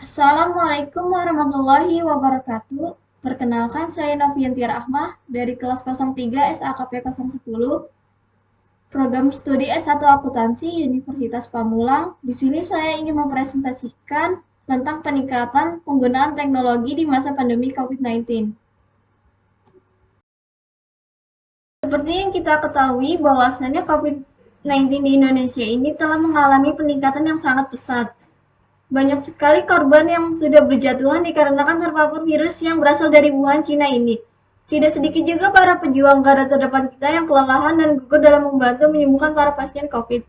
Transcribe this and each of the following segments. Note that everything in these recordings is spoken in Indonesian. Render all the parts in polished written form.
Assalamualaikum warahmatullahi wabarakatuh. Perkenalkan, saya Novianti Rahmah dari kelas 03 SAKP 010, program studi S1 Akuntansi Universitas Pamulang. Di sini saya ingin mempresentasikan tentang peningkatan penggunaan teknologi di masa pandemi COVID-19. Seperti yang kita ketahui bahwasannya COVID-19 di Indonesia ini telah mengalami peningkatan yang sangat pesat. Banyak sekali korban yang sudah berjatuhan dikarenakan terpapar virus yang berasal dari Wuhan, Cina ini. Tidak sedikit juga para pejuang garda terdepan kita yang kelelahan dan gugur dalam membantu menyembuhkan para pasien COVID.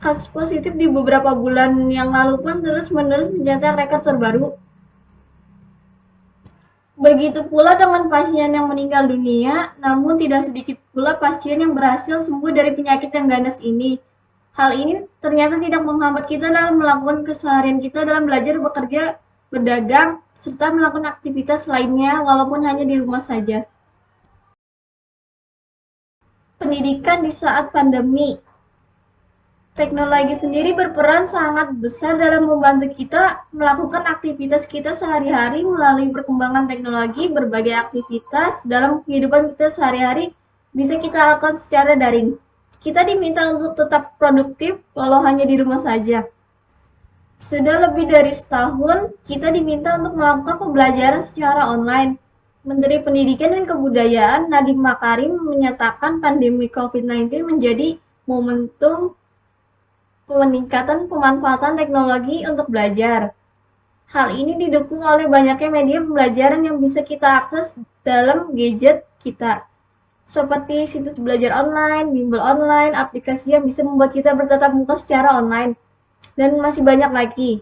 Kasus positif di beberapa bulan yang lalu pun terus-menerus mencetak rekor terbaru. Begitu pula dengan pasien yang meninggal dunia, namun tidak sedikit pula pasien yang berhasil sembuh dari penyakit yang ganas ini. Hal ini ternyata tidak menghambat kita dalam melakukan keseharian kita dalam belajar, bekerja, berdagang, serta melakukan aktivitas lainnya walaupun hanya di rumah saja. Pendidikan di saat pandemi. Teknologi sendiri berperan sangat besar dalam membantu kita melakukan aktivitas kita sehari-hari melalui perkembangan teknologi. Berbagai aktivitas dalam kehidupan kita sehari-hari bisa kita lakukan secara daring. Kita diminta untuk tetap produktif walau hanya di rumah saja. Sudah lebih dari setahun, kita diminta untuk melakukan pembelajaran secara online. Menteri Pendidikan dan Kebudayaan Nadiem Makarim menyatakan pandemi COVID-19 menjadi momentum peningkatan pemanfaatan teknologi untuk belajar. Hal ini didukung oleh banyaknya media pembelajaran yang bisa kita akses dalam gadget kita, seperti situs belajar online, bimbel online, aplikasi yang bisa membuat kita bertatap muka secara online, dan masih banyak lagi.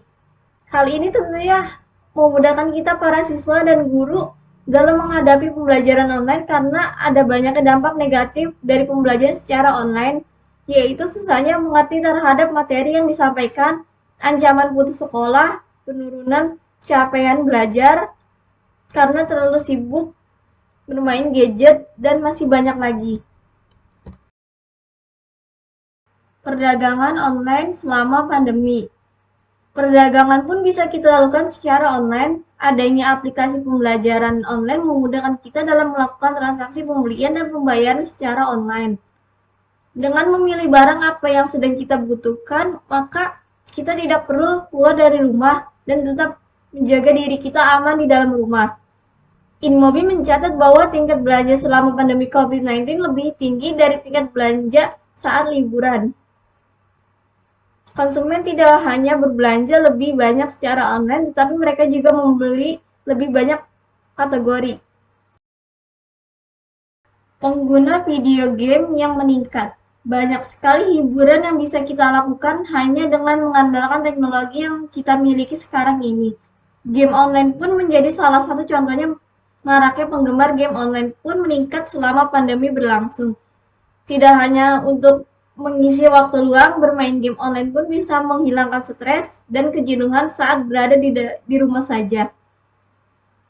Hal ini tentunya memudahkan kita para siswa dan guru dalam menghadapi pembelajaran online karena ada banyaknya dampak negatif dari pembelajaran secara online, yaitu susahnya mengerti terhadap materi yang disampaikan, ancaman putus sekolah, penurunan capaian belajar karena terlalu sibuk bermain gadget, dan masih banyak lagi. Perdagangan online selama pandemi. Perdagangan pun bisa kita lakukan secara online. Adanya aplikasi pembelajaran online memudahkan kita dalam melakukan transaksi pembelian dan pembayaran secara online. Dengan memilih barang apa yang sedang kita butuhkan, maka kita tidak perlu keluar dari rumah dan tetap menjaga diri kita aman di dalam rumah. InMobi mencatat bahwa tingkat belanja selama pandemi COVID-19 lebih tinggi dari tingkat belanja saat liburan. Konsumen tidak hanya berbelanja lebih banyak secara online, tetapi mereka juga membeli lebih banyak kategori. Pengguna video game yang meningkat. Banyak sekali hiburan yang bisa kita lakukan hanya dengan mengandalkan teknologi yang kita miliki sekarang ini. Game online pun menjadi salah satu contohnya. Maraknya penggemar game online pun meningkat selama pandemi berlangsung. Tidak hanya untuk mengisi waktu luang, bermain game online pun bisa menghilangkan stres dan kejenuhan saat berada di rumah saja.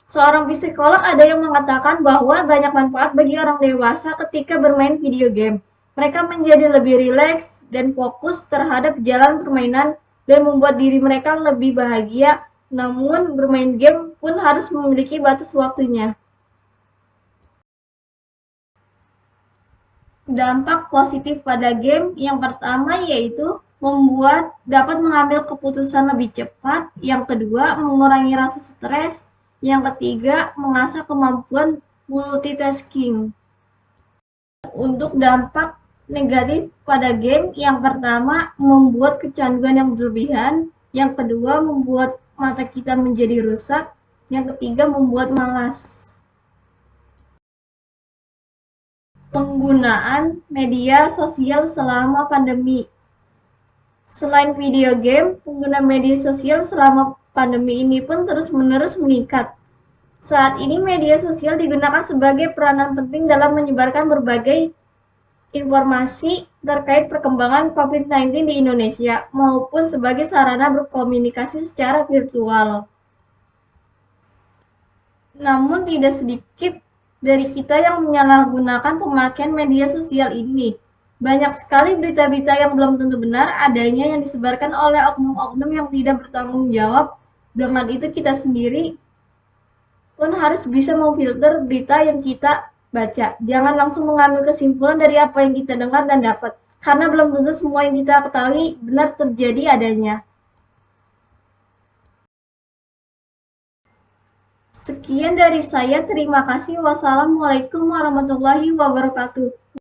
Seorang psikolog ada yang mengatakan bahwa banyak manfaat bagi orang dewasa ketika bermain video game. Mereka menjadi lebih rileks dan fokus terhadap jalan permainan dan membuat diri mereka lebih bahagia. Namun, bermain game pun harus memiliki batas waktunya. Dampak positif pada game yang pertama yaitu dapat mengambil keputusan lebih cepat. Yang kedua, mengurangi rasa stres. Yang ketiga, mengasah kemampuan multitasking. Untuk dampak negatif pada game, yang pertama, membuat kecanduan yang berlebihan. Yang kedua, membuat mata kita menjadi rusak. Yang ketiga, membuat malas. Penggunaan media sosial selama pandemi. Selain video game, pengguna media sosial selama pandemi ini pun terus-menerus meningkat. Saat ini media sosial digunakan sebagai peranan penting dalam menyebarkan berbagai informasi terkait perkembangan COVID-19 di Indonesia maupun sebagai sarana berkomunikasi secara virtual. Namun tidak sedikit dari kita yang menyalahgunakan pemakaian media sosial ini. Banyak sekali berita-berita yang belum tentu benar adanya yang disebarkan oleh oknum-oknum yang tidak bertanggung jawab Dengan itu kita sendiri pun harus bisa memfilter berita yang kita baca. Jangan langsung mengambil kesimpulan dari apa yang kita dengar dan dapat, karena belum tentu semua yang kita ketahui benar terjadi adanya. Sekian dari saya, terima kasih. Wassalamualaikum warahmatullahi wabarakatuh.